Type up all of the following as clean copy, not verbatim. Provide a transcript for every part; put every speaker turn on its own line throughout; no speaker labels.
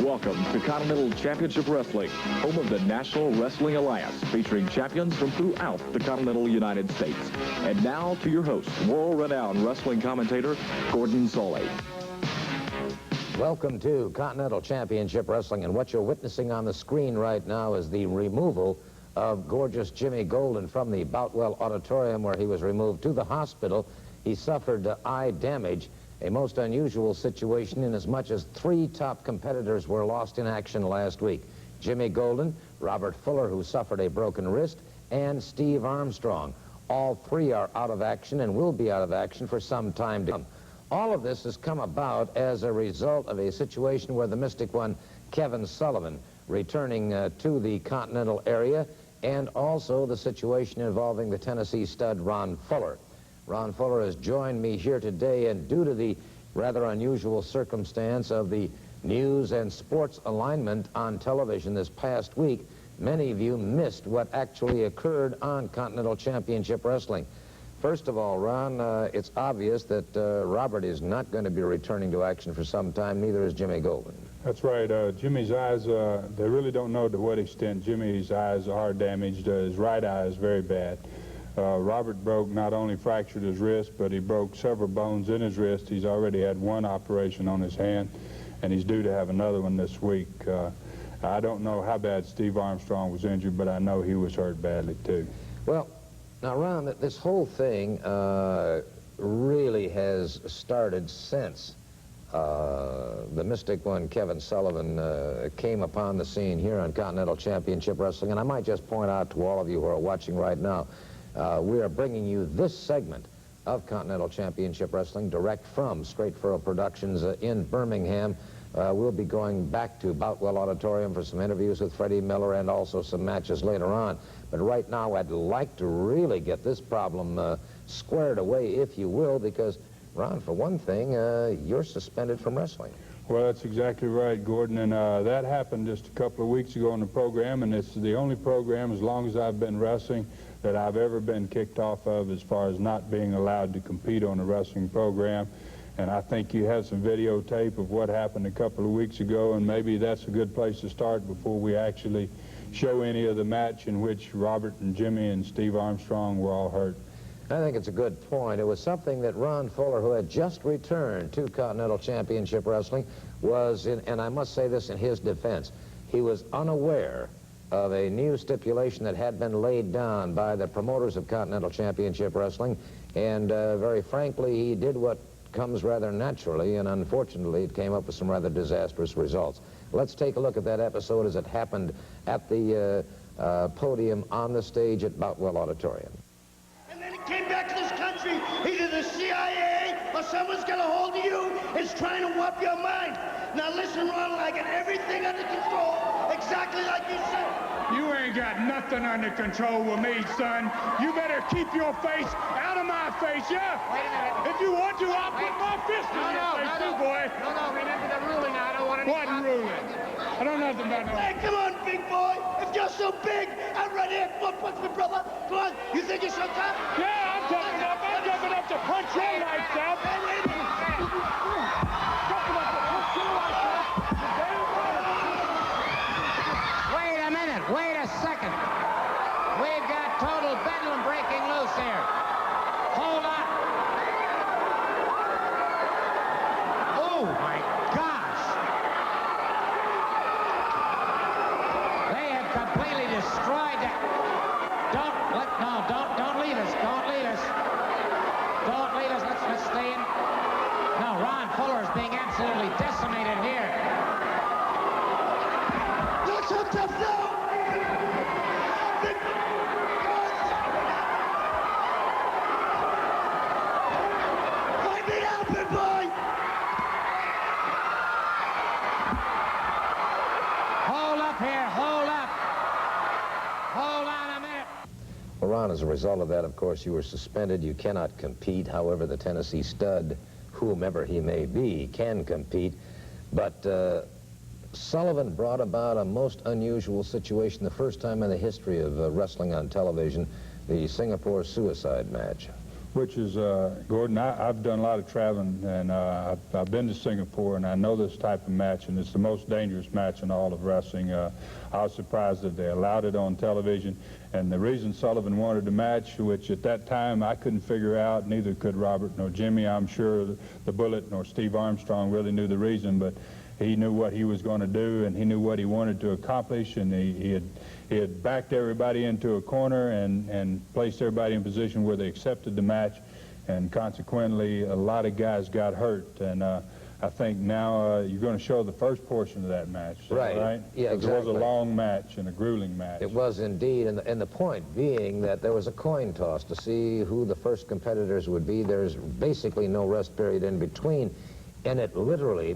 Welcome to Continental Championship Wrestling, home of the National Wrestling Alliance, featuring champions from throughout the continental United States. And now to your host, world-renowned wrestling commentator, Gordon Soley.
Welcome to Continental Championship Wrestling, and what you're witnessing on the screen right now is the removal of gorgeous Jimmy Golden from the Boutwell Auditorium, where he was removed to the hospital. He suffered eye damage, a most unusual situation in as much as 3 top competitors were lost in action last week. Jimmy Golden, Robert Fuller, who suffered a broken wrist, and Steve Armstrong. All 3 are out of action and will be out of action for some time to come. All of this has come about as a result of a situation where the Mystic One, Kevin Sullivan, returning to the Continental area, and also the situation involving the Tennessee stud, Ron Fuller. Ron Fuller has joined me here today, and due to the rather unusual circumstance of the news and sports alignment on television this past week, many of you missed what actually occurred on Continental Championship Wrestling. First of all, Ron, it's obvious that Robert is not going to be returning to action for some time, neither is Jimmy Golden.
That's right. Jimmy's eyes, they really don't know to what extent Jimmy's eyes are damaged. His right eye is very bad. Robert not only fractured his wrist, but he broke several bones in his wrist. He's already had 1 operation on his hand, and he's due to have another one this week. I don't know how bad Steve Armstrong was injured, but I know he was hurt badly, too.
Well, now, Ron, this whole thing really has started since the Mystic One, Kevin Sullivan, came upon the scene here on Continental Championship Wrestling. And I might just point out to all of you who are watching right now, we are bringing you this segment of Continental Championship Wrestling direct from Straight Furrow Productions in Birmingham. We'll be going back to Boutwell Auditorium for some interviews with Freddie Miller and also some matches later on. But right now, I'd like to really get this problem squared away, if you will, because, Ron, for one thing, you're suspended from wrestling.
Well, that's exactly right, Gordon, and that happened just a couple of weeks ago on the program, and it's the only program, as long as I've been wrestling, that I've ever been kicked off of as far as not being allowed to compete on a wrestling program. And I think you have some videotape of what happened a couple of weeks ago, and maybe that's a good place to start before we actually show any of the match in which Robert and Jimmy and Steve Armstrong were all hurt.
I think it's a good point. It was something that Ron Fuller, who had just returned to Continental Championship Wrestling, was in, and I must say this in his defense, he was unaware of a new stipulation that had been laid down by the promoters of Continental Championship Wrestling, and very frankly, he did what comes rather naturally, and unfortunately, it came up with some rather disastrous results. Let's take a look at that episode as it happened at the podium on the stage at Boutwell Auditorium.
And then it came back to this country, either the CIA or someone's got a hold of you, is trying to warp your mind. Now listen, Ronald, I got everything under control, exactly like you said.
You ain't got nothing under control with me, son. You better keep your face out of my face, yeah?
Wait a minute.
If you want to, I'll put my fist in your face, too, boy.
No, remember the ruling. I don't want any...
What ruling? I don't know nothing about no...
Hey, come on, big boy. If you're so big, I'm right here. Come on, punch me, brother. Come on. You think you're so tough?
Yeah, I'm tough enough. I'm tough enough to punch your lights out.
Hey, wait a minute.
Tough enough to punch your lights out.
Wait a minute. Wait a second. We've got total bedlam breaking loose here. Hold on. Oh, my gosh. They have completely destroyed that. Don't leave us. Don't leave us. Don't leave us. Let's stay in. No, Ron Fuller is being absolutely decimated here.
You're so tough now. Fight me out, big boy.
Hold up here. Hold up. Hold on a minute.
Well, Ron, as a result of that, of course, you were suspended. You cannot compete. However, the Tennessee stud, whomever he may be, can compete. But Sullivan brought about a most unusual situation, the first time in the history of wrestling on television, the Singapore suicide match.
which is, Gordon, I've done a lot of traveling, and I've been to Singapore, and I know this type of match, and it's the most dangerous match in all of wrestling. I was surprised that they allowed it on television, and the reason Sullivan wanted the match, which at that time I couldn't figure out, neither could Robert nor Jimmy, I'm sure the Bullet nor Steve Armstrong really knew the reason, but he knew what he was going to do, and he knew what he wanted to accomplish, and he had backed everybody into a corner and placed everybody in position where they accepted the match, and consequently a lot of guys got hurt. And I think now you're going to show the first portion of that match. Right?
Yeah, exactly.
It was a long match and a grueling match.
It was indeed, and the point being that there was a coin toss to see who the first competitors would be. There's basically no rest period in between, and it literally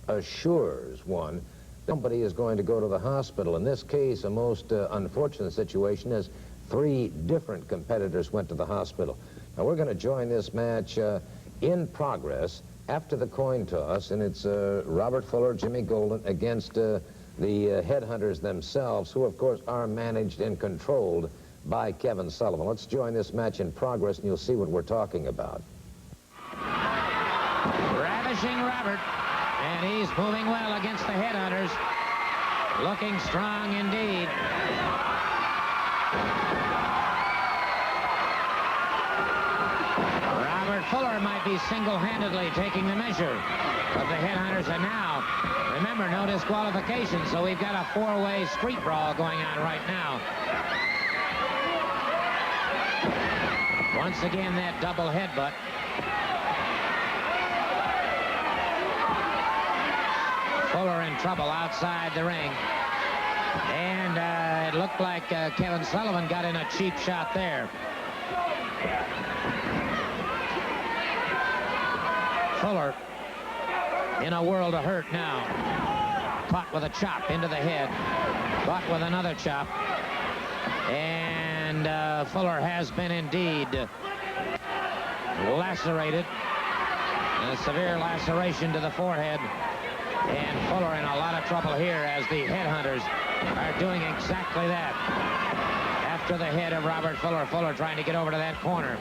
assures one somebody is going to go to the hospital. In this case, a most unfortunate situation is 3 different competitors went to the hospital. Now, we're going to join this match in progress after the coin toss, and it's Robert Fuller, Jimmy Golden against the Headhunters themselves, who, of course, are managed and controlled by Kevin Sullivan. Let's join this match in progress, and you'll see what we're talking about.
Ravishing Robert. And he's moving well against the Headhunters. Looking strong indeed. Robert Fuller might be single-handedly taking the measure of the Headhunters. And now, remember, no disqualification, so we've got a 4-way street brawl going on right now. Once again, that double headbutt. Fuller in trouble outside the ring. And it looked like Kevin Sullivan got in a cheap shot there. Fuller in a world of hurt now. Caught with a chop into the head. Caught with another chop. And Fuller has been indeed lacerated. A severe laceration to the forehead. And Fuller in a lot of trouble here as the Headhunters are doing exactly that. After the head of Robert Fuller, Fuller trying to get over to that corner.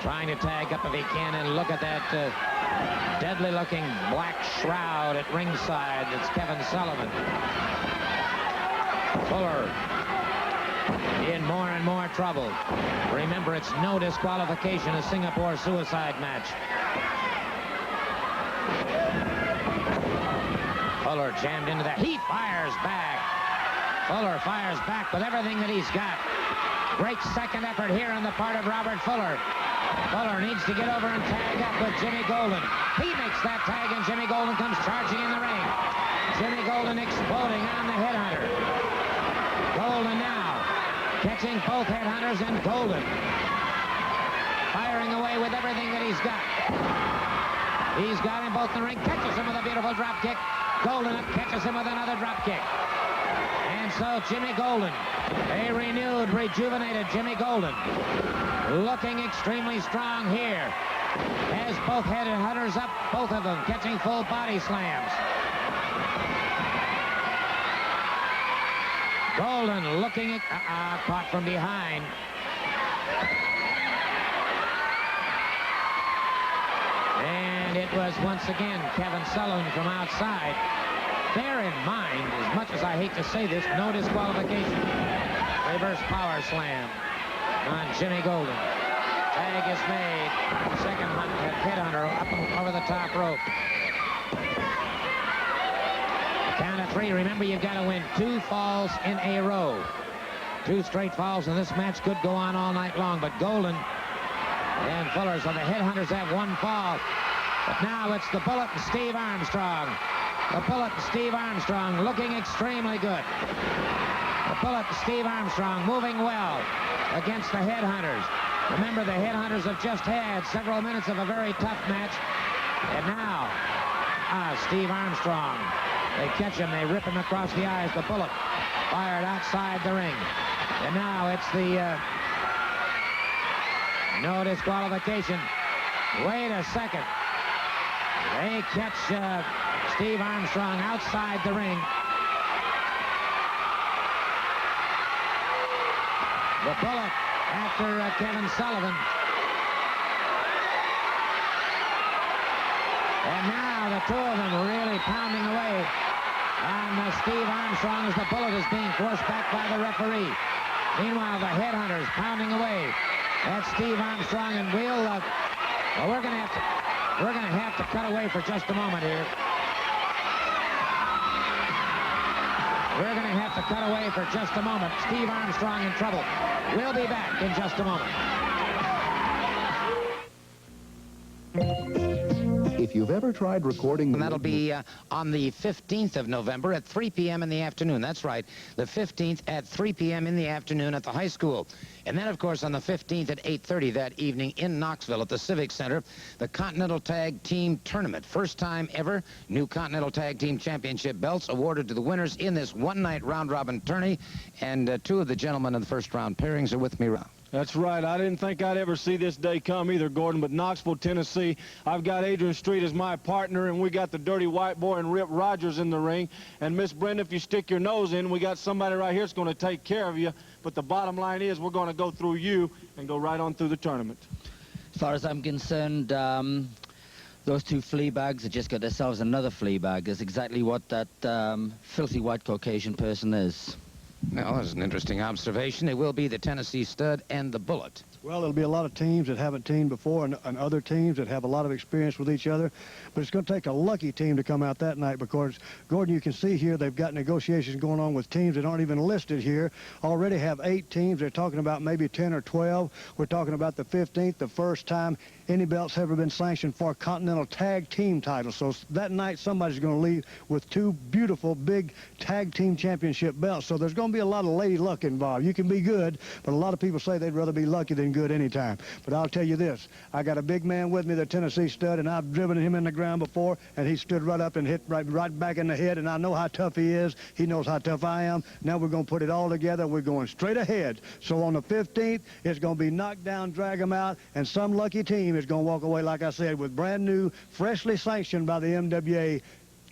Trying to tag up if he can, and look at that deadly-looking black shroud at ringside. That's Kevin Sullivan. Fuller in more and more trouble. Remember, it's no disqualification, a Singapore suicide match. Fuller jammed into that. He fires back. Fuller fires back with everything that he's got. Great second effort here on the part of Robert Fuller. Fuller needs to get over and tag up with Jimmy Golden. He makes that tag, and Jimmy Golden comes charging in the ring. Jimmy Golden exploding on the Headhunter. Golden now catching both Headhunters, and Golden firing away with everything that he's got. He's got him both in the ring. Catches him with a beautiful drop kick. Golden up, catches him with another drop kick. And so Jimmy Golden, a renewed, rejuvenated Jimmy Golden, looking extremely strong here. Has both Headhunters up, both of them catching full body slams. Golden looking at, caught from behind. And it was once again Kevin Sullivan from outside. Bear in mind, as much as I hate to say this, no disqualification. Reverse power slam on Jimmy Golden. Tag is made. Second Headhunter up over the top rope. Count of 3. Remember, you've got to win 2 falls in a row. 2 straight falls, and this match could go on all night long. But Golden and Fuller, so the Headhunters have 1 fall. But now it's the Bullet and Steve Armstrong. The Bullet and Steve Armstrong looking extremely good. The Bullet and Steve Armstrong moving well against the Headhunters. Remember, the Headhunters have just had several minutes of a very tough match. And now, Steve Armstrong. They catch him, they rip him across the eyes. The Bullet fired outside the ring. And now it's the no disqualification. Wait a second. They catch Steve Armstrong outside the ring. The Bullet after Kevin Sullivan. And now the two of them really pounding away on Steve Armstrong as the bullet is being forced back by the referee. Meanwhile, the Headhunters pounding away at Steve Armstrong, and well, we're going to have to cut away for just a moment here. We're going to have to cut away for just a moment. Steve Armstrong in trouble. We'll be back in just a moment.
If you've ever tried recording...
And that'll be on the 15th of November at 3 p.m. in the afternoon. That's right, the 15th at 3 p.m. in the afternoon at the high school. And then, of course, on the 15th at 8:30 that evening in Knoxville at the Civic Center, the Continental Tag Team Tournament. First time ever, new Continental Tag Team Championship belts awarded to the winners in this one-night round-robin tourney. And two of the gentlemen in the first-round pairings are with me.
That's right. I didn't think I'd ever see this day come either, Gordon, but Knoxville, Tennessee, I've got Adrian Street as my partner, and we got the Dirty White Boy and Rip Rogers in the ring. And, Miss Brenda, if you stick your nose in, we got somebody right here that's going to take care of you. But the bottom line is we're going to go through you and go right on through the tournament.
As far as I'm concerned, those two flea bags have just got themselves another flea bag. That's exactly what that filthy white Caucasian person is.
Well, that's an interesting observation. It will be the Tennessee Stud and the Bullet.
Well, there'll be a lot of teams that haven't teamed before and other teams that have a lot of experience with each other. But it's going to take a lucky team to come out that night because, Gordon, you can see here they've got negotiations going on with teams that aren't even listed here. Already have 8 teams. They're talking about maybe 10 or 12. We're talking about the 15th, the first time any belts ever been sanctioned for a Continental Tag Team title. So that night somebody's going to leave with 2 beautiful big Tag Team Championship belts. So there's going to be a lot of lady luck involved. You can be good, but a lot of people say they'd rather be lucky than good anytime. But I'll tell you this, I got a big man with me, the Tennessee Stud, and I've driven him in the ground before, and he stood right up and hit right back in the head, and I know how tough he is. He knows how tough I am. Now we're going to put it all together. We're going straight ahead. So on the 15th, it's going to be knock down, drag them out, and some lucky team is going to walk away, like I said, with brand new, freshly sanctioned by the MWA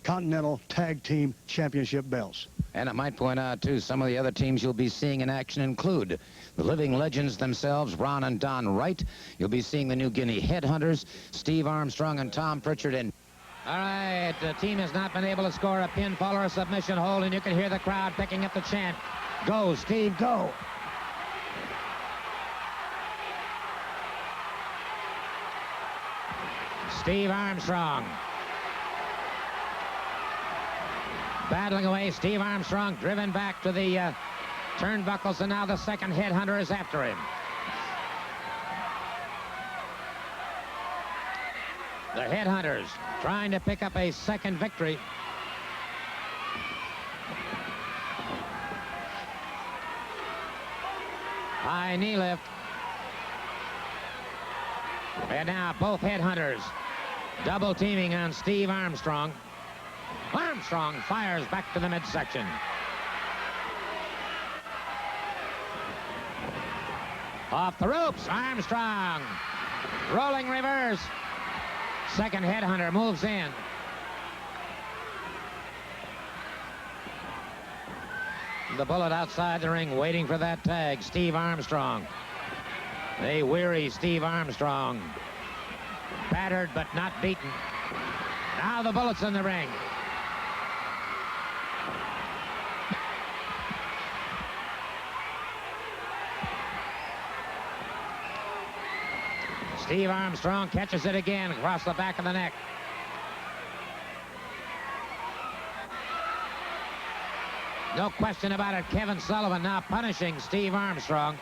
Continental Tag Team Championship belts.
And I might point out, too, some of the other teams you'll be seeing in action include the living legends themselves, Ron and Don Wright. You'll be seeing the New Guinea Headhunters, Steve Armstrong and Tom Pritchard. And all right, the team has not been able to score a pinfall or a submission hold, and you can hear the crowd picking up the chant. Go, Steve, go. Steve Armstrong. Battling away, Steve Armstrong driven back to the turnbuckles, and now the second Headhunter is after him. The Headhunters trying to pick up a second victory. High knee lift. And now both Headhunters double teaming on Steve Armstrong. Armstrong fires back to the midsection. Off the ropes, Armstrong. Rolling reverse. Second Headhunter moves in. The Bullet outside the ring waiting for that tag. Steve Armstrong. A weary Steve Armstrong. Battered but not beaten. Now the Bullet's in the ring. Steve Armstrong catches it again across the back of the neck. No question about it, Kevin Sullivan now punishing Steve Armstrong.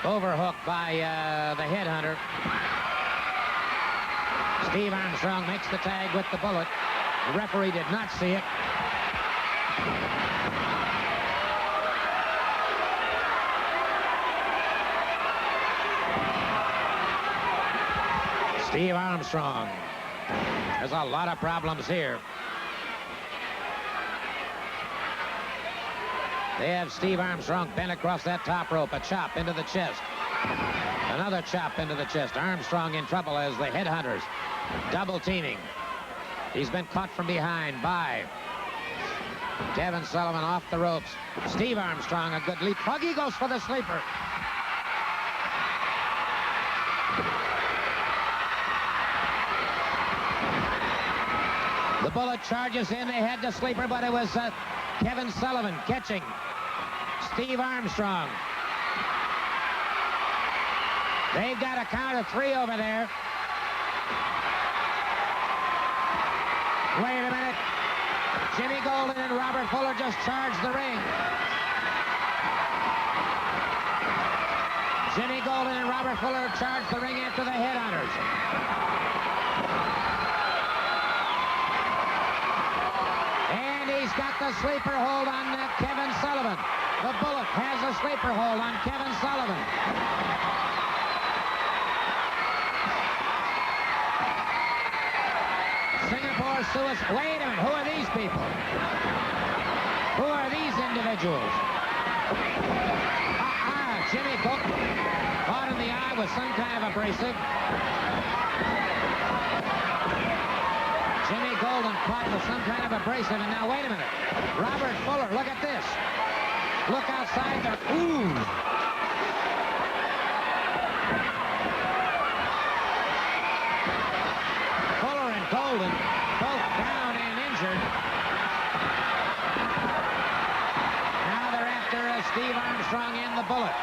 Overhooked by the Headhunter. Steve Armstrong makes the tag with the Bullet. The referee did not see it. Steve Armstrong. There's a lot of problems here. They have Steve Armstrong bent across that top rope. A chop into the chest. Another chop into the chest. Armstrong in trouble as the Headhunters double teaming. He's been caught from behind by Kevin Sullivan off the ropes. Steve Armstrong, a good leap. Huggy goes for the sleeper. The Bullet charges in. They had the sleeper, but it was Kevin Sullivan catching Steve Armstrong. They've got a count of 3 over there. Wait a minute. Jimmy Golden and Robert Fuller just charged the ring. Jimmy Golden and Robert Fuller charged the ring after the Headhunters. And he's got the sleeper hold on Kevin Sullivan. The Bullet has a sleeper hold on Kevin Sullivan. Singapore suicide. Wait a minute, who are these people? Who are these individuals? Jimmy Golden caught in the eye with some kind of abrasive. Jimmy Golden caught with some kind of abrasive, and now wait a minute. Robert Fuller, look at this. Look outside there. Ooh. Fuller and Golden both down and injured. Now they're after Steve Armstrong and the Bullet.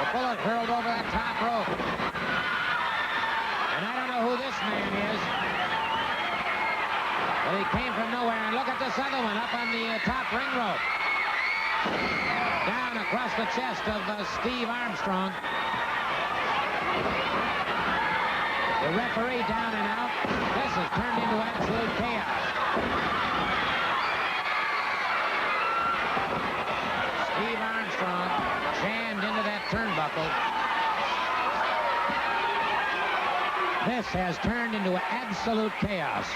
The Bullet hurled over that top rope. And I don't know who this man is. But he came from nowhere. And look at this other one up on the top ring rope. Down across the chest of Steve Armstrong. The referee down and out. This has turned into absolute chaos. Steve Armstrong jammed into that turnbuckle. This has turned into absolute chaos.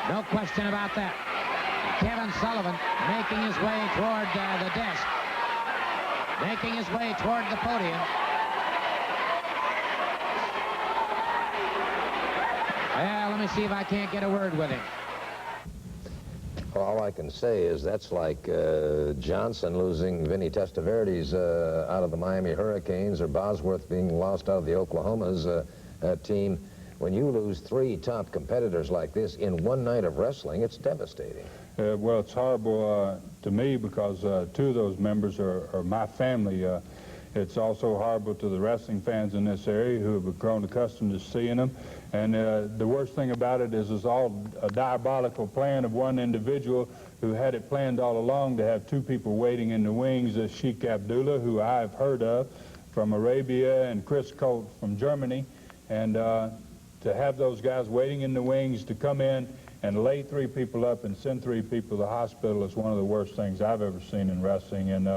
No question about that. Kevin Sullivan making his way toward the desk. Making his way toward the podium. Well, let me see if I can't get a word with him.
All I can say is that's like Johnson losing Vinny Testaverde's out of the Miami Hurricanes, or Bosworth being lost out of the Oklahoma's team. When you lose 3 top competitors like this in one night of wrestling, it's devastating.
Well, it's horrible to me because 2 of those members are my family. It's also horrible to the wrestling fans in this area who have grown accustomed to seeing them. And the worst thing about it is it's all a diabolical plan of one individual who had it planned all along to have 2 people waiting in the wings, Sheikh Abdullah, who I've heard of from Arabia, and Chris Colt from Germany. And to have those guys waiting in the wings to come in and lay 3 people up and send 3 people to the hospital is one of the worst things I've ever seen in wrestling. And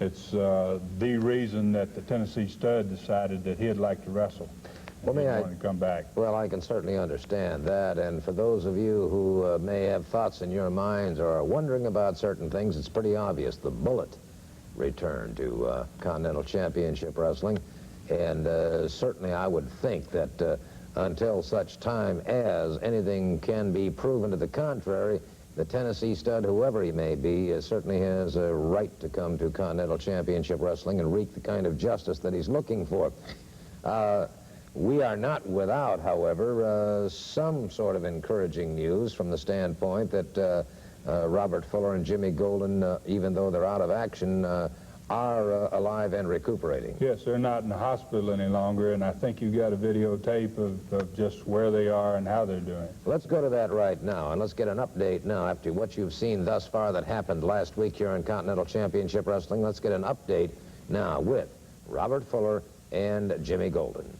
it's the reason that the Tennessee Stud decided that he'd like to wrestle.
Well,
to come back.
Well, I can certainly understand that. And for those of you who may have thoughts in your minds or are wondering about certain things, it's pretty obvious. The Bullet returned to Continental Championship Wrestling. And certainly I would think that until such time as anything can be proven to the contrary, the Tennessee Stud, whoever he may be, certainly has a right to come to Continental Championship Wrestling and wreak the kind of justice that he's looking for. We are not without, however, some sort of encouraging news from the standpoint that Robert Fuller and Jimmy Golden, even though they're out of action, are alive and recuperating.
Yes, they're not in the hospital any longer, and I think you've got a videotape of just where they are and how they're doing.
Let's go to that right now, and let's get an update now after what you've seen thus far that happened last week here in Continental Championship Wrestling. Let's get an update now with Robert Fuller and Jimmy Golden.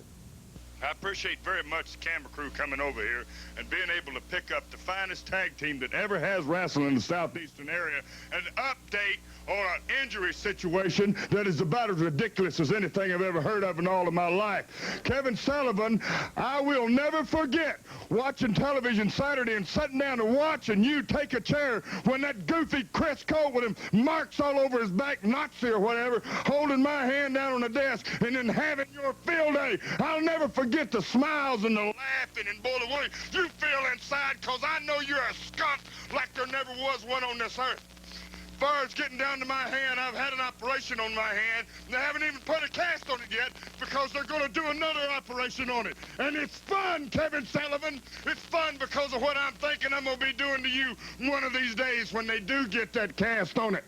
I appreciate very much the camera crew coming over here and being able to pick up the finest tag team that ever has wrestled in the southeastern area, and update on an injury situation that is about as ridiculous as anything I've ever heard of in all of my life. Kevin Sullivan, I will never forget watching television Saturday and sitting down and watching you take a chair when that goofy Chris Cole with him marks all over his back, Nazi or whatever, holding my hand down on the desk and then having your field day. I'll never forget the smiles and the laughing and boy, the way you feel inside, because I know you're a skunk like there never was one on this earth. far as getting down to my hand, I've had an operation on my hand. And they haven't even put a cast on it yet because they're going to do another operation on it. And it's fun, Kevin Sullivan. It's fun because of what I'm thinking I'm going to be doing to you one of these days when they do get that cast on it.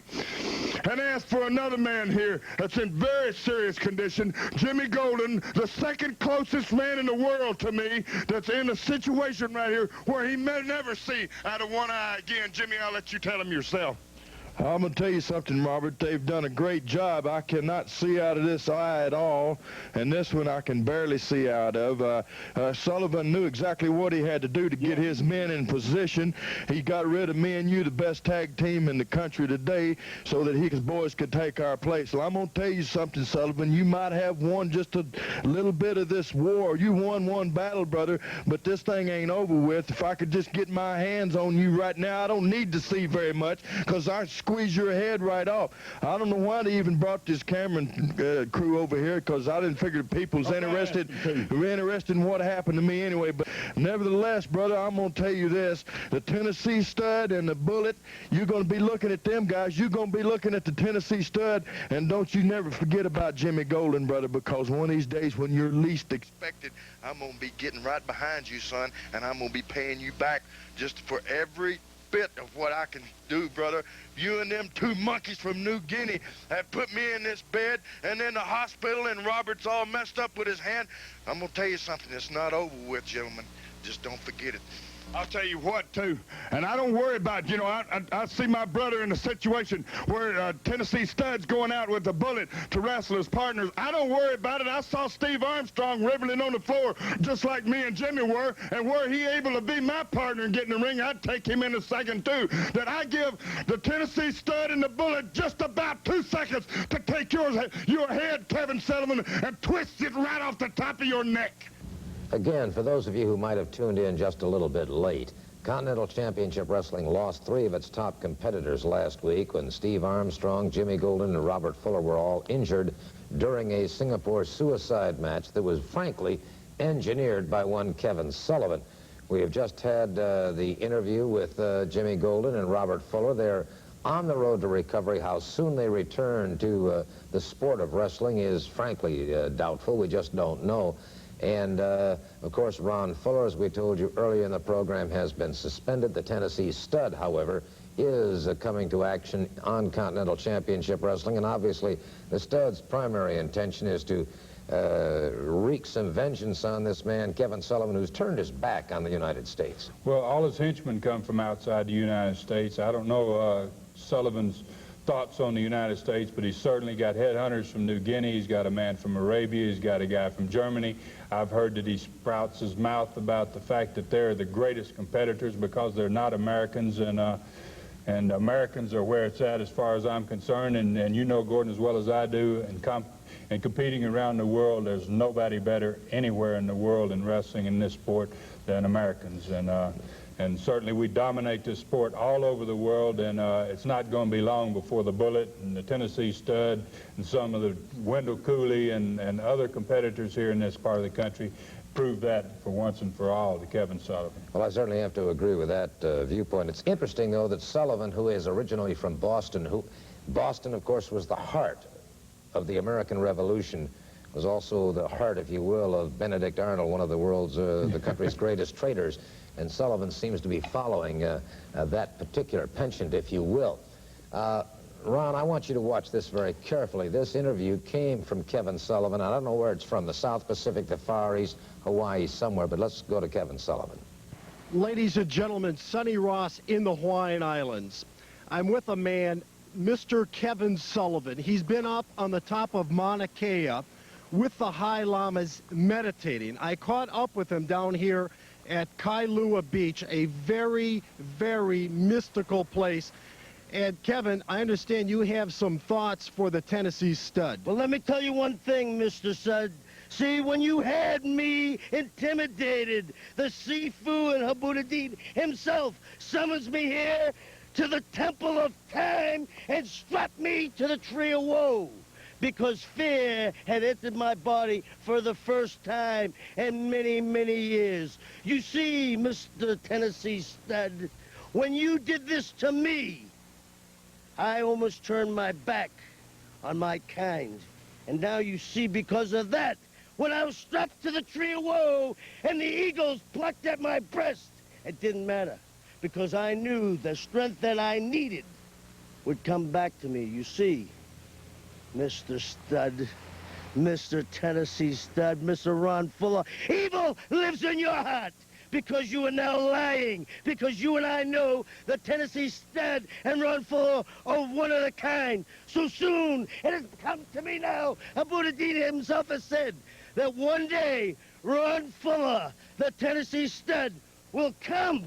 And as for another man here that's in very serious condition, Jimmy Golden, the second closest man in the world to me that's in a situation right here where he may never see out of one eye again. Jimmy, I'll let you tell him yourself.
I'm going to tell you something, Robert. They've done a great job. I cannot see out of this eye at all, and this one I can barely see out of. Sullivan knew exactly what he had to do to get his men in position. He got rid of me and you, the best tag team in the country today, so that his boys could take our place. Well, I'm going to tell you something, Sullivan. You might have won just a little bit of this war. You won one battle, brother, but this thing ain't over with. If I could just get my hands on you right now, I don't need to see very much, because I squeeze your head right off. I don't know why they even brought this camera crew over here, because I didn't figure people's interested in what happened to me anyway. But nevertheless, brother, I'm going to tell you this. The Tennessee Stud and the Bullet, you're going to be looking at them guys. You're going to be looking at the Tennessee Stud, and don't you never forget about Jimmy Golden, brother, because one of these days when you're least expected, I'm going to be getting right behind you, son, and I'm going to be paying you back just for every bit of what I can do, brother. You and them two monkeys from New Guinea have put me in this bed and in the hospital, and Robert's all messed up with his hand. I'm going to tell you something. It's not over with, gentlemen. Just don't forget it.
I'll tell you what, too, and I don't worry about, you know, I see my brother in a situation where Tennessee Stud's going out with a Bullet to wrestle his partners. I don't worry about it. I saw Steve Armstrong ribbling on the floor just like me and Jimmy were, and were he able to be my partner and get in the ring, I'd take him in a second, too. That I give the Tennessee Stud and the Bullet just about 2 seconds to take your head, Kevin Sullivan, and twist it right off the top of your neck.
Again, for those of you who might have tuned in just a little bit late, Continental Championship Wrestling lost 3 of its top competitors last week when Steve Armstrong, Jimmy Golden, and Robert Fuller were all injured during a Singapore suicide match that was, frankly, engineered by one Kevin Sullivan. We have just had the interview with Jimmy Golden and Robert Fuller. They're on the road to recovery. How soon they return to the sport of wrestling is, frankly, doubtful. We just don't know. And, of course, Ron Fuller, as we told you earlier in the program, has been suspended. The Tennessee Stud, however, is coming to action on Continental Championship Wrestling. And obviously, the Stud's primary intention is to wreak some vengeance on this man, Kevin Sullivan, who's turned his back on the United States.
Well, all his henchmen come from outside the United States. I don't know Sullivan's thoughts on the United States, but he's certainly got headhunters from New Guinea. He's got a man from Arabia. He's got a guy from Germany. I've heard that he sprouts his mouth about the fact that they're the greatest competitors because they're not Americans, and Americans are where it's at as far as I'm concerned. And you know, Gordon, as well as I do, and competing around the world, there's nobody better anywhere in the world in wrestling in this sport than Americans. And certainly we dominate this sport all over the world, and it's not going to be long before the Bullet and the Tennessee Stud and some of the Wendell, Cooley and other competitors here in this part of the country prove that for once and for all to Kevin Sullivan.
Well, I certainly have to agree with that viewpoint. It's interesting, though, that Sullivan, who is originally from Boston, Boston, of course, was the heart of the American Revolution, was also the heart, if you will, of Benedict Arnold, one of the world's, the country's greatest traders. And Sullivan seems to be following that particular penchant, if you will. Ron, I want you to watch this very carefully. This interview came from Kevin Sullivan. I don't know where it's from, the South Pacific, the Far East, Hawaii, somewhere, but let's go to Kevin Sullivan.
Ladies and gentlemen, Sonny Ross in the Hawaiian Islands. I'm with a man, Mr. Kevin Sullivan. He's been up on the top of Mauna Kea with the High Lamas meditating. I caught up with him down here at Kailua Beach, a very, very mystical place. And Kevin, I understand you have some thoughts for the Tennessee Stud.
Well, let me tell you one thing, Mr. Stud. See, when you had me intimidated, the Sifu and Habudadin himself summons me here to the Temple of Time and strapped me to the Tree of Woe, because fear had entered my body for the first time in many, many years. You see, Mr. Tennessee Stud, when you did this to me, I almost turned my back on my kind. And now you see, because of that, when I was strapped to the tree of woe and the eagles plucked at my breast, it didn't matter, because I knew the strength that I needed would come back to me. You see, Mr. Stud, Mr. Tennessee Stud, Mr. Ron Fuller, evil lives in your heart, because you are now lying, because you and I know the Tennessee Stud and Ron Fuller are one of a kind. So soon, it has come to me now, Abudadina himself has said, that one day, Ron Fuller, the Tennessee Stud, will come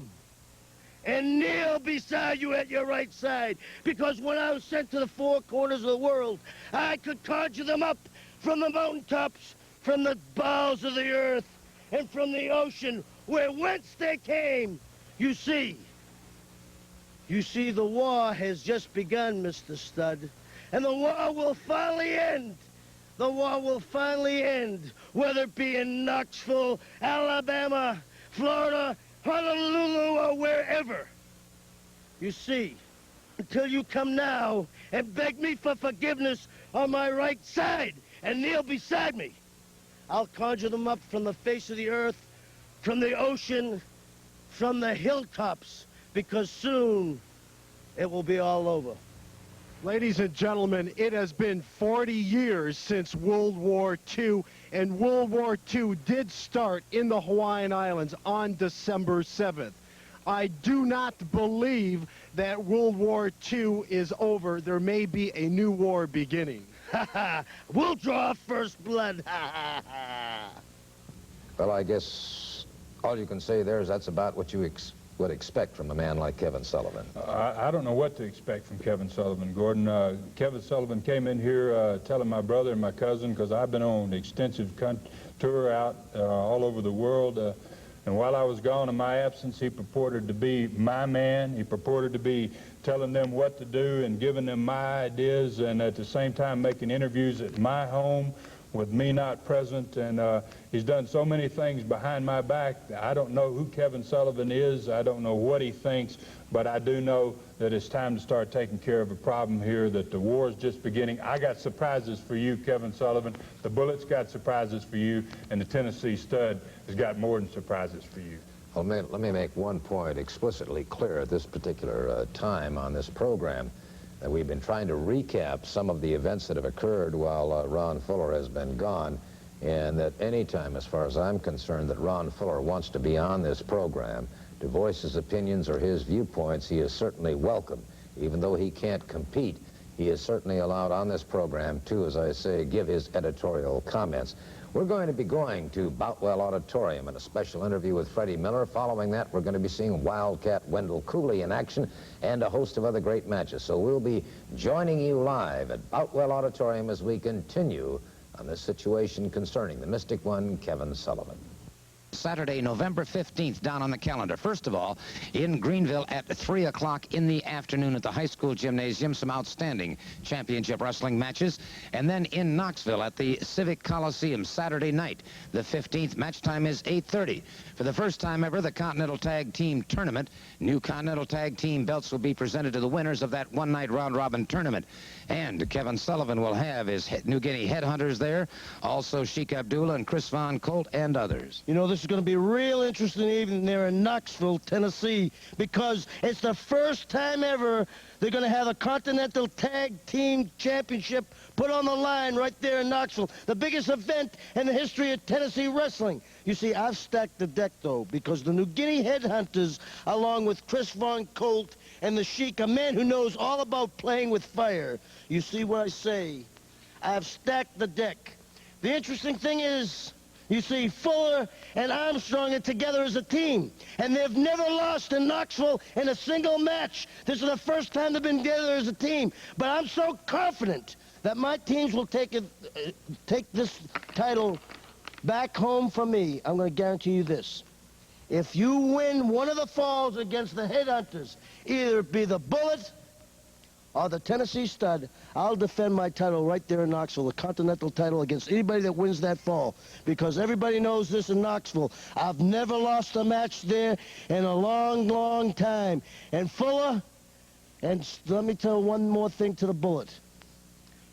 and kneel beside you at your right side. Because when I was sent to the four corners of the world, I could conjure them up from the mountaintops, from the bowels of the earth, and from the ocean, where whence they came. You see, the war has just begun, Mr. Stud, and the war will finally end. The war will finally end, whether it be in Knoxville, Alabama, Florida, Honolulu, or wherever. You see, until you come now and beg me for forgiveness on my right side and kneel beside me, I'll conjure them up from the face of the earth, from the ocean, from the hilltops, because soon it will be all over.
Ladies and gentlemen, it has been 40 years since World War II, and World War II did start in the Hawaiian Islands on December 7th. I do not believe that World War II is over. There may be a new war beginning.
We'll draw first blood.
Well, I guess all you can say there is that's about what you would expect from a man like Kevin Sullivan.
I don't know what to expect from Kevin Sullivan, Gordon. Kevin Sullivan came in here telling my brother and my cousin, because I've been on an extensive tour out all over the world, and while I was gone in my absence, he purported to be my man. He purported to be telling them what to do and giving them my ideas, and at the same time making interviews at my home with me not present, and he's done so many things behind my back. I don't know who Kevin Sullivan is. I don't know what he thinks, but I do know that it's time to start taking care of a problem here, that the war is just beginning. I got surprises for you, Kevin Sullivan. The Bullets got surprises for you, and the Tennessee Stud has got more than surprises for you.
Well, let me make one point explicitly clear at this particular time on this program. That we've been trying to recap some of the events that have occurred while Ron Fuller has been gone, and that any time, as far as I'm concerned, that Ron Fuller wants to be on this program to voice his opinions or his viewpoints, he is certainly welcome. Even though he can't compete, he is certainly allowed on this program to, as I say, give his editorial comments. We're going to be going to Boutwell Auditorium in a special interview with Freddie Miller. Following that, we're going to be seeing Wildcat Wendell Cooley in action and a host of other great matches. So we'll be joining you live at Boutwell Auditorium as we continue on this situation concerning the Mystic One, Kevin Sullivan.
Saturday, November 15th, down on the calendar. First of all, in Greenville at 3 o'clock in the afternoon at the high school gymnasium, some outstanding championship wrestling matches. And then in Knoxville at the Civic Coliseum, Saturday night, the 15th. Match time is 8:30. For the first time ever, the Continental Tag Team Tournament. New Continental Tag Team belts will be presented to the winners of that one-night round-robin tournament. And Kevin Sullivan will have his New Guinea Headhunters there, also Sheik Abdullah and Chris Von Colt and others.
You know, this is going to be a real interesting evening there in Knoxville, Tennessee, because it's the first time ever they're going to have a Continental Tag Team Championship put on the line right there in Knoxville, the biggest event in the history of Tennessee wrestling. You see, I've stacked the deck, though, because the New Guinea Headhunters, along with Chris Von Colt and the Sheik, a man who knows all about playing with fire. You see what I say? I've stacked the deck. The interesting thing is, you see, Fuller and Armstrong are together as a team, and they've never lost in Knoxville in a single match. This is the first time they've been together as a team. But I'm so confident that my teams will take this title back home for me. I'm going to guarantee you this. If you win one of the falls against the Headhunters, either it be the Bullet or the Tennessee Stud, I'll defend my title right there in Knoxville, the Continental title, against anybody that wins that fall. Because everybody knows this in Knoxville. I've never lost a match there in a long, long time. And Fuller,
And let me tell one more thing to the Bullet.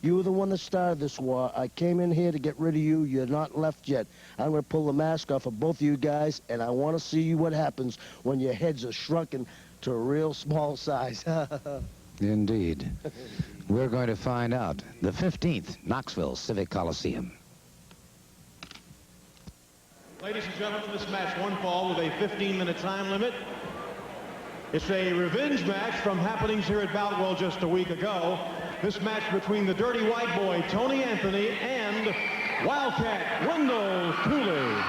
You were the one that started this war. I came in here to get rid of you. You're not left yet. I'm going to pull the mask off of both of you guys, and I want to see what happens when your heads are shrunken to a real small size.
Indeed. We're going to find out. The 15th, Knoxville Civic Coliseum.
Ladies and gentlemen, this match one fall with a 15-minute time limit. It's a revenge match from happenings here at Boutwell just a week ago. This match between the Dirty White Boy, Tony Anthony, and Wildcat Wendell Cooley.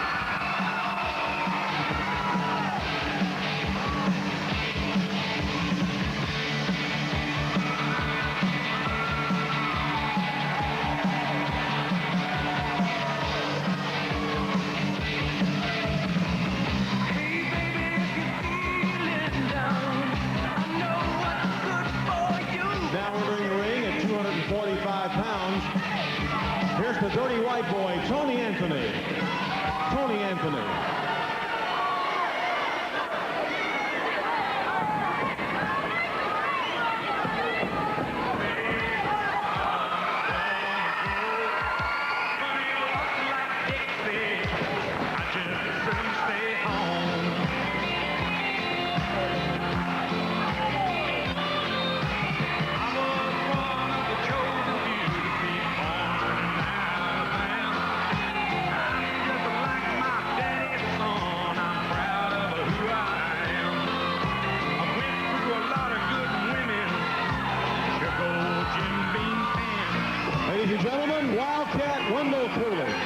Here's the Dirty White Boy, Tony Anthony. Tony Anthony. Ladies and gentlemen, Wildcat Wendell Cooley.
And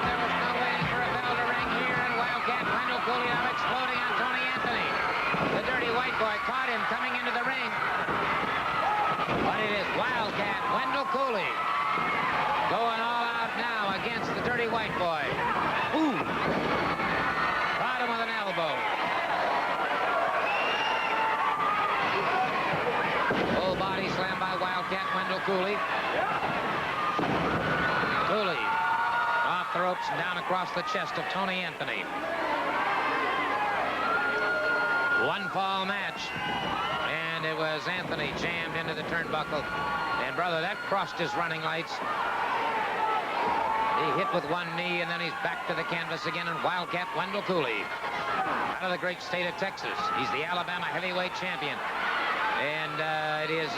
there was no waiting for a bell to ring here, and Wildcat Wendell Cooley now exploding on Tony Anthony. The Dirty White Boy caught him coming into the ring. But it is Wildcat Wendell Cooley going all out now against the Dirty White Boy. Ooh! Caught him with an elbow. Full body slam by Wildcat Wendell Cooley. Cooley off the ropes and down across the chest of Tony Anthony. One fall match. And it was Anthony jammed into the turnbuckle. And brother, that crossed his running lights. He hit with one knee, and then he's back to the canvas again. And Wildcat Wendell Cooley, out of the great state of Texas. He's the Alabama heavyweight champion. And it is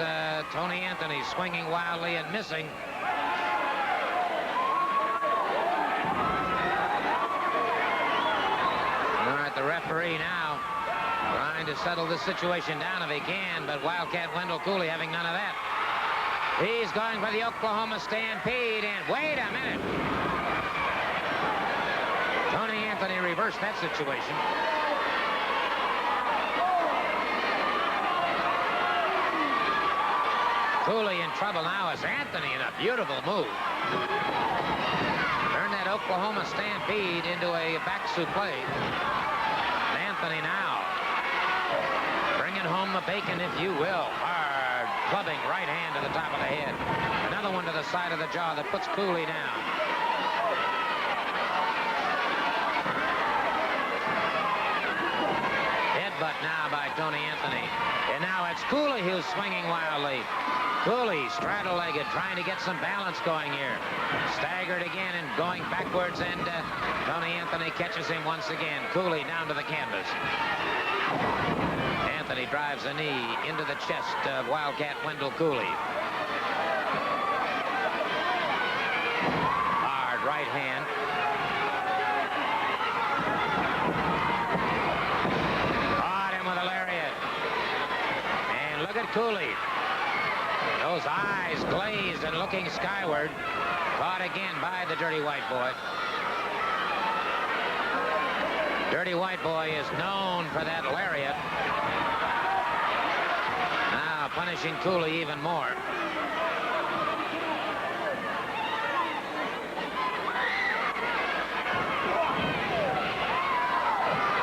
Tony Anthony swinging wildly and missing. All right, the referee now trying to settle this situation down if he can, but Wildcat Wendell Cooley having none of that. He's going for the Oklahoma Stampede, and wait a minute. Tony Anthony reversed that situation. Cooley in trouble now as Anthony in a beautiful move. Turned that Oklahoma Stampede into a back suplex. And Anthony now bringing home the bacon, if you will. Hard clubbing right hand to the top of the head. Another one to the side of the jaw that puts Cooley down. Headbutt now by Tony Anthony. And now it's Cooley who's swinging wildly. Cooley straddle-legged, trying to get some balance going here. Staggered again and going backwards, and Tony Anthony catches him once again. Cooley down to the canvas. Anthony drives a knee into the chest of Wildcat Wendell Cooley. Hard right hand. Caught him with a lariat. And look at Cooley. Those eyes glazed and looking skyward. Caught again by the Dirty White Boy. Dirty White Boy is known for that lariat. Now punishing Cooley even more.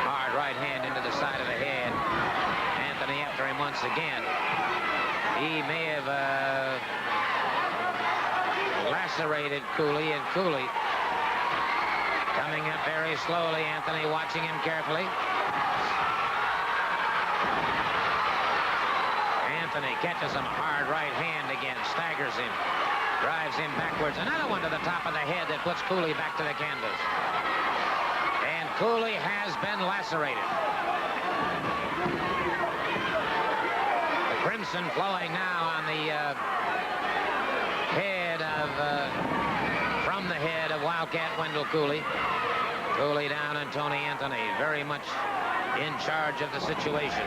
Hard right hand into the side of the head. Anthony after him once again. He may have lacerated Cooley, and Cooley coming up very slowly. Anthony watching him carefully. Anthony catches him hard right hand again, staggers him, drives him backwards. Another one to the top of the head that puts Cooley back to the canvas. And Cooley has been lacerated. The crimson flowing now on the head of, from the head of Wildcat Wendell Cooley. Cooley down and Tony Anthony very much in charge of the situation.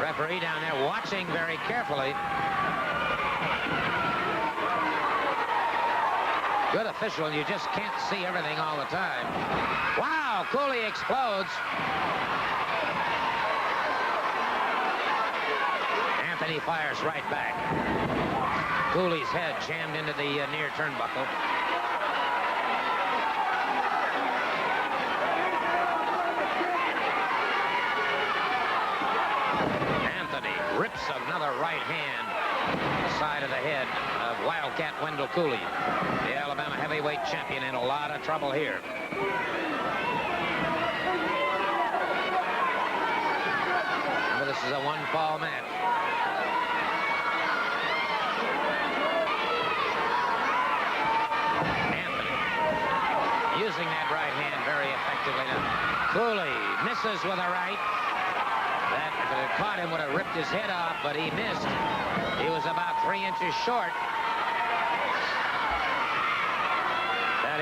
Referee down there watching very carefully. Good official, and you just can't see everything all the time. Wow, Cooley explodes. Anthony fires right back. Cooley's head jammed into the near turnbuckle. Anthony rips another right hand the side of the head of Wildcat Wendell Cooley. The Alabama heavyweight champion in a lot of trouble here. Remember, this is a one-fall match. Using that right hand very effectively now. Cooley misses with a right. That, if it had caught him, would have ripped his head off, but he missed. He was about 3 inches short. That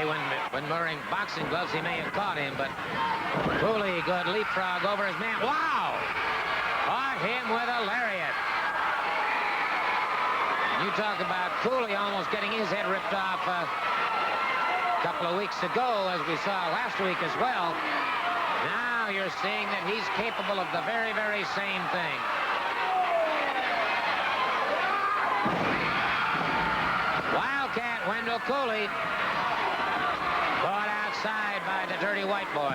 when wearing boxing gloves, he may have caught him, but Cooley, good leapfrog over his man. Wow! Caught him with a lariat. You talk about Cooley almost getting his head ripped off a couple of weeks ago, as we saw last week as well. Now you're seeing that he's capable of the very, very same thing. Wildcat Wendell Cooley caught outside by the dirty white boy.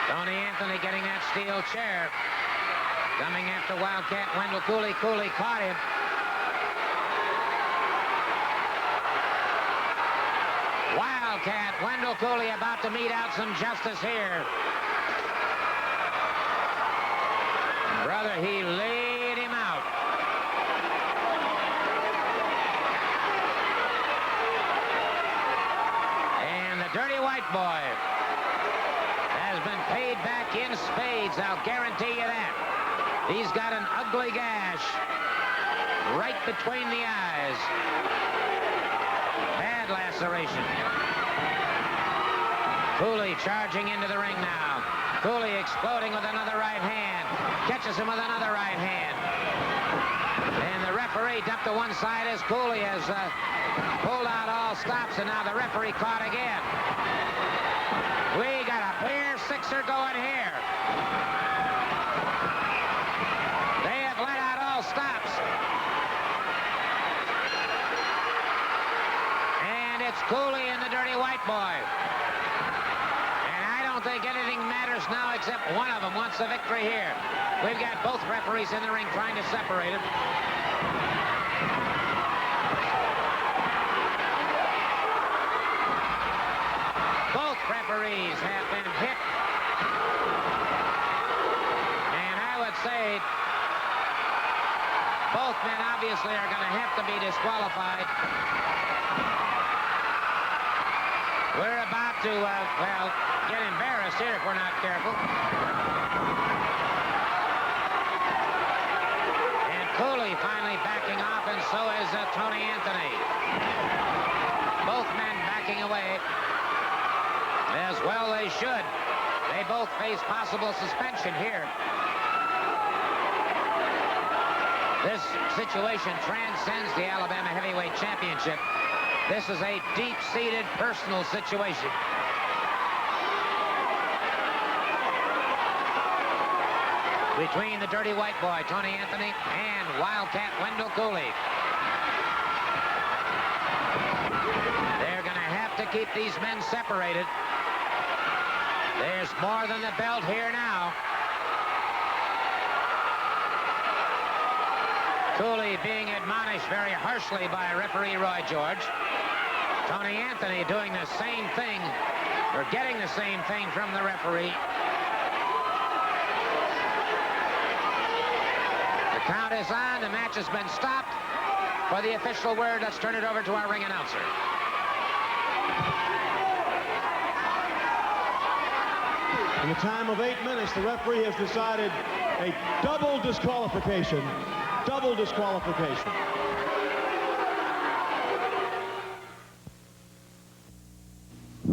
Tony Anthony getting that steel chair. Coming after Wildcat Wendell Cooley. Cooley caught him. Wildcat Wendell Cooley about to mete out some justice here. Brother, he laid him out. And the dirty white boy has been paid back in spades, I'll guarantee you that. He's got an ugly gash right between the eyes. Bad laceration. Cooley charging into the ring now. Cooley exploding with another right hand. Catches him with another right hand. And the referee dumped to one side as Cooley has pulled out all stops, and now the referee caught again. We got a clear sixer going here. They have let out all stops. And it's Cooley and the dirty white boy. I don't think anything matters now except one of them wants the victory here. We've got both referees in the ring trying to separate it. Both referees have been hit. And I would say both men obviously are going to have to be disqualified. We're about to, well, get embarrassed here if we're not careful. And Cooley finally backing off, and so is Tony Anthony. Both men backing away, as well they should. They both face possible suspension here. This situation transcends the Alabama Heavyweight Championship. This is a deep-seated personal situation. Between the dirty white boy, Tony Anthony, and Wildcat Wendell Cooley. They're going to have to keep these men separated. There's more than the belt here now. Cooley being admonished very harshly by referee Roy George. Tony Anthony doing the same thing, or getting the same thing from the referee. The count is on. The match has been stopped. For the official word, let's turn it over to our ring announcer.
In the time of 8 minutes, the referee has decided a double disqualification. Double disqualification.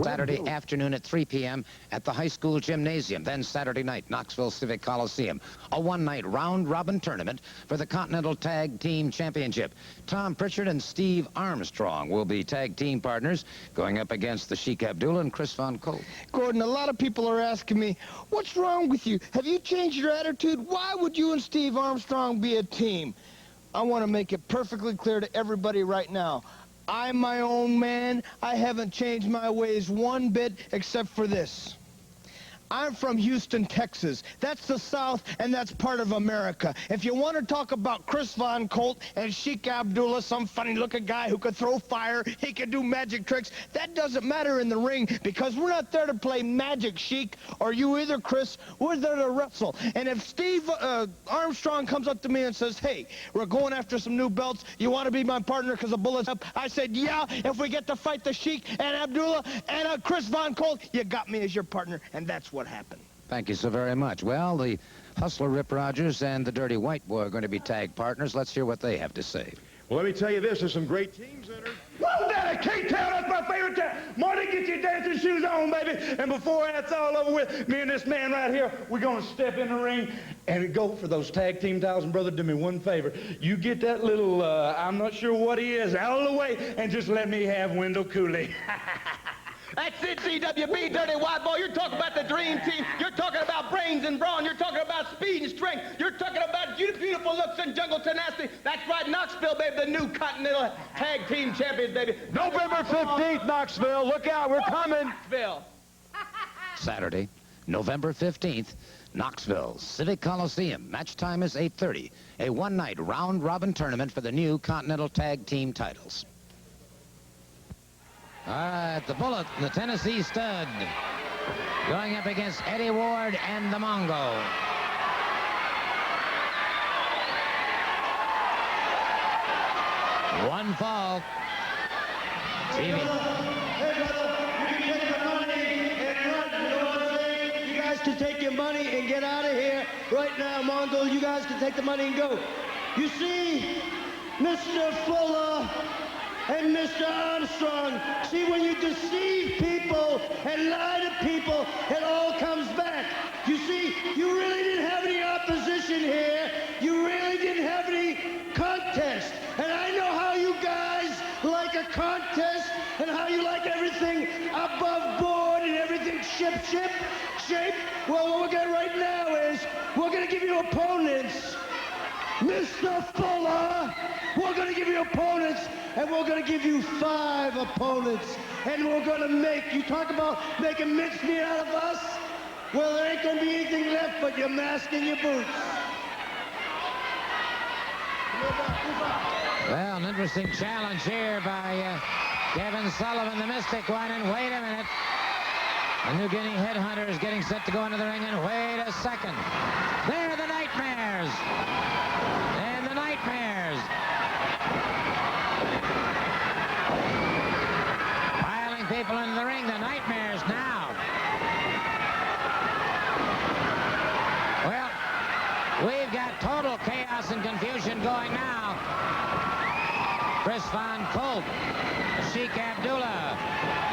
Saturday afternoon at 3 p.m. at the high school gymnasium. Then Saturday night, Knoxville Civic Coliseum. A one-night round-robin tournament for the Continental Tag Team Championship. Tom Pritchard and Steve Armstrong will be tag team partners going up against the Sheik Abdullah and Chris Von Colt.
Gordon, a lot of people are asking me, what's wrong with you? Have you changed your attitude? Why would you and Steve Armstrong be a team? I want to make it perfectly clear to everybody right now. I'm my own man. I haven't changed my ways one bit except for this. I'm from Houston, Texas. That's the South, and that's part of America. If you want to talk about Chris Von Colt and Sheik Abdullah, some funny-looking guy who could throw fire, he could do magic tricks, that doesn't matter in the ring because we're not there to play magic, Sheik, or you either, Chris. We're there to wrestle. And if Steve Armstrong comes up to me and says, hey, we're going after some new belts, you want to be my partner because the bullet's up? I said, yeah, if we get to fight the Sheik and Abdullah and Chris Von Colt, you got me as your partner, and that's what happened.
Thank you so very much. Well, the Hustler Rip Rogers and the Dirty White Boy are going to be tag partners. Let's hear what they have to say.
Well, let me tell you this. There's some great teams entered. Whoa, Daddy, K-Town, that's my favorite town. Marty, get your dancing shoes on, baby. And before that's all over with, me and this man right here, we're going to step in the ring and go for those tag team titles. And, brother, do me one favor. You get that little, I'm not sure what he is, out of the way, and just let me have Wendell Cooley.
That's it, CWB, Dirty White Boy. You're talking about the dream team. You're talking about brains and brawn. You're talking about speed and strength. You're talking about beautiful looks and jungle tenacity. That's right, Knoxville, baby, the new Continental Tag Team Champions, baby.
November 15th, Knoxville. Look out, we're coming.
Knoxville.
Saturday, November 15th, Knoxville Civic Coliseum. Match time is 8:30. A one-night round-robin tournament for the new Continental Tag Team titles.
All right, the Bullet, the Tennessee Stud, going up against Eddie Ward and the Mongo. One fall.
Hey, brother, you can take the money and run. You know what I'm saying? You guys can take your money and get out of here right now, Mongo. You guys can take the money and go. You see, Mr. Fuller and Mr. Armstrong, see, when you deceive people and lie to people, it all comes back. You see, you really didn't have any opposition here. You really didn't have any contest. And I know how you guys like a contest and how you like everything above board and everything shape. Well, what we're going to right now is we're going to give you opponents. Mr. Fuller, we're going to give you opponents, and we're going to give you 5 opponents. And we're going to make, you talk about making mincemeat out of us? Well, there ain't going to be anything left but your mask and your boots.
Well, an interesting challenge here by Kevin Sullivan, the Mystic, one. And wait a minute. The New Guinea Headhunters getting set to go into the ring. And wait a second. There are the Nightmares. And the Nightmares. Piling people into the ring. The Nightmares now. Well, we've got total chaos and confusion going now. Chris Von Colt, Sheik Abdullah,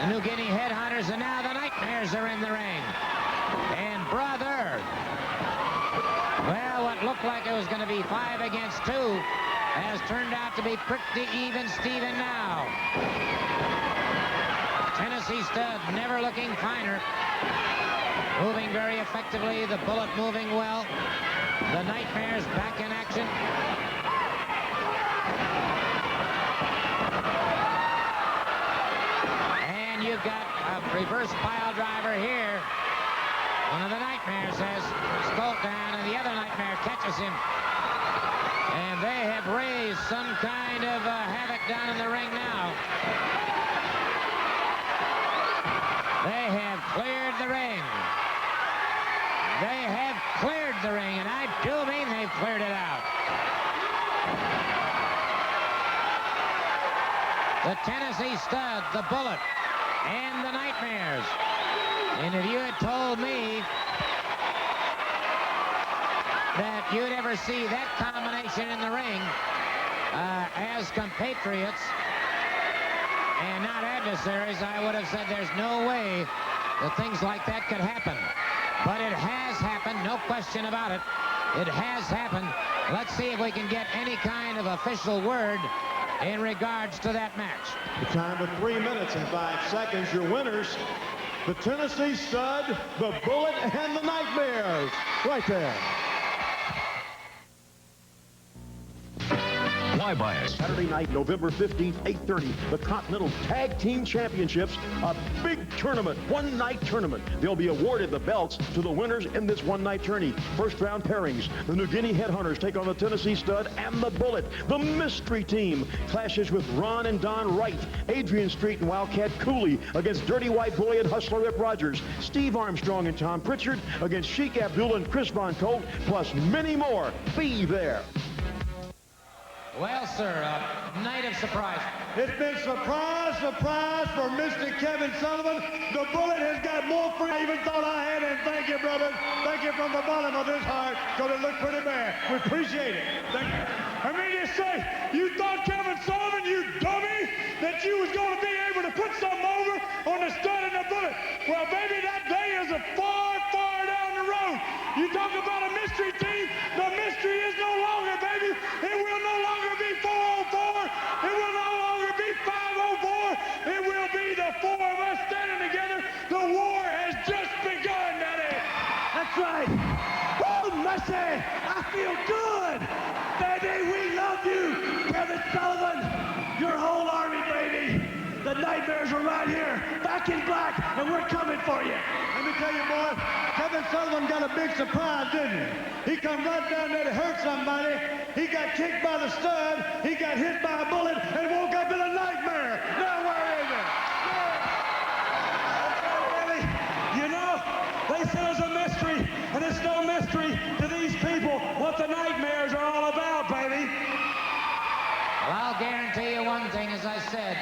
the New Guinea Headhunters, and now the Nightmares are in the ring. And brother, well, what looked like it was going to be 5 against 2 has turned out to be pretty even Steven now. Tennessee Stud never looking finer. Moving very effectively, the Bullet moving well. The Nightmares back in action. And you've got a reverse pile driver here. One of the Nightmares has Colt down, and the other Nightmare catches him. And they have raised some kind of havoc down in the ring now. They have cleared the ring. They have cleared the ring, and I do mean they've cleared it out. The Tennessee Stud, the Bullet, and the Nightmares. And if you had told me that you'd ever see that combination in the ring as compatriots and not adversaries, I would have said there's no way that things like that could happen. But it has happened, no question about it. It has happened. Let's see if we can get any kind of official word in regards to that match.
The time of 3 minutes and 5 seconds. Your winners, the Tennessee Stud, the Bullet, and the Nightmares. Right there.
Why buy it?
Saturday night, November 15th, 8:30, the Continental Tag Team Championships, a big tournament, one-night tournament. They'll be awarded the belts to the winners in this one-night tourney. First round pairings, the New Guinea Headhunters take on the Tennessee Stud and the Bullet. The Mystery Team clashes with Ron and Don Wright, Adrian Street and Wildcat Cooley against Dirty White Boy and Hustler Rip Rogers, Steve Armstrong and Tom Pritchard against Sheik Abdullah and Chris Von Colt, plus many more. Be there.
Well, sir, a night of surprise.
It's been surprise, surprise for Mr. Kevin Sullivan. The Bullet has got more free than I even thought I had, and thank you, brother. Thank you from the bottom of this heart, because it looked pretty bad. We appreciate it. Thank you. I mean to say, you thought, Kevin Sullivan, you dummy, that you was going to be able to put something over on the Stud and the Bullet. Well, baby, that day is a far, far down the road. You talk about a mystery team, the mystery is no longer, baby. It will no longer be 404. It will no longer be 504. It will be the four of us standing together. The war has just begun, Daddy. That's right. Oh, mercy. I feel good. Baby, we love you. Kevin Sullivan, your whole army, baby. The Nightmares are right here, back in black, and we're coming for you. Let me tell you, boy, Kevin Sullivan got a big surprise, didn't he? He come right down there to hurt somebody. He got kicked by the Stud. He got hit by a bullet and woke up in a nightmare. Now where is it? Really? You know, they said it's a mystery, and it's no mystery to these people what the Nightmares are all about, baby.
Well, I'll guarantee you one thing, as I said,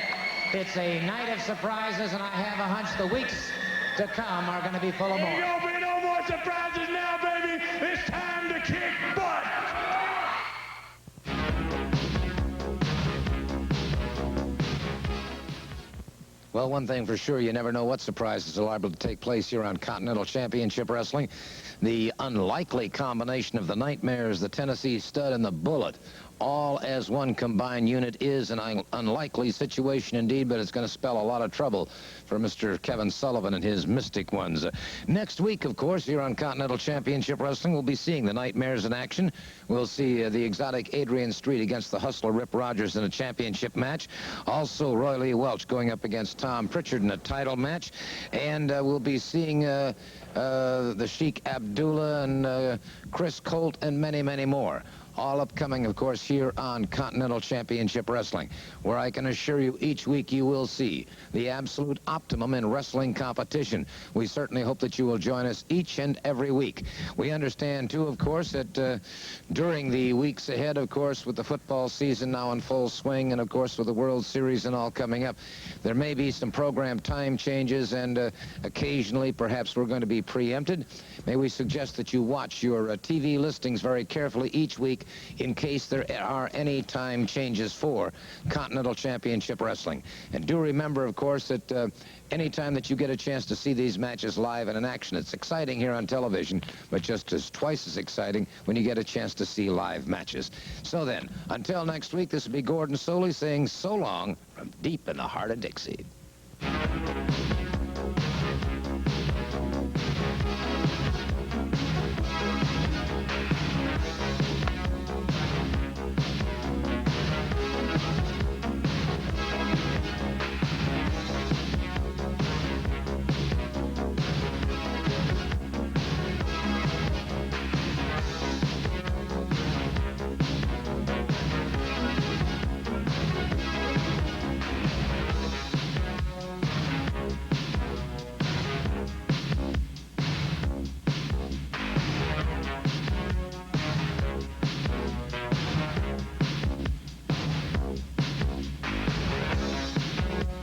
it's a night of surprises, and I have a hunch the weeks to come are going to be full of more.
Ain't gonna be no more surprises now, baby. It's time to kick butt.
Well, one thing for sure, you never know what surprises are liable to take place here on Continental Championship Wrestling. The unlikely combination of the Nightmares, the Tennessee Stud, and the Bullet, all as one combined unit, is an unlikely situation indeed, but it's going to spell a lot of trouble for Mr. Kevin Sullivan and his Mystic Ones. Next week, of course, here on Continental Championship Wrestling, we'll be seeing the Nightmares in action. We'll see the exotic Adrian Street against the Hustler Rip Rogers in a championship match. Also, Roy Lee Welch going up against Tom Pritchard in a title match. And we'll be seeing the Sheik Abdullah and Chris Colt and many, many more. All upcoming, of course, here on Continental Championship Wrestling, where I can assure you each week you will see the absolute optimum in wrestling competition. We certainly hope that you will join us each and every week. We understand, too, of course, that during the weeks ahead, of course, with the football season now in full swing, and, of course, with the World Series and all coming up, there may be some program time changes, and occasionally, perhaps, we're going to be preempted. May we suggest that you watch your TV listings very carefully each week in case there are any time changes for Continental Championship Wrestling. And do remember, of course, that any time that you get a chance to see these matches live and in action, it's exciting here on television, but just as twice as exciting when you get a chance to see live matches. So then, until next week, this will be Gordon Soley saying so long from deep in the heart of Dixie.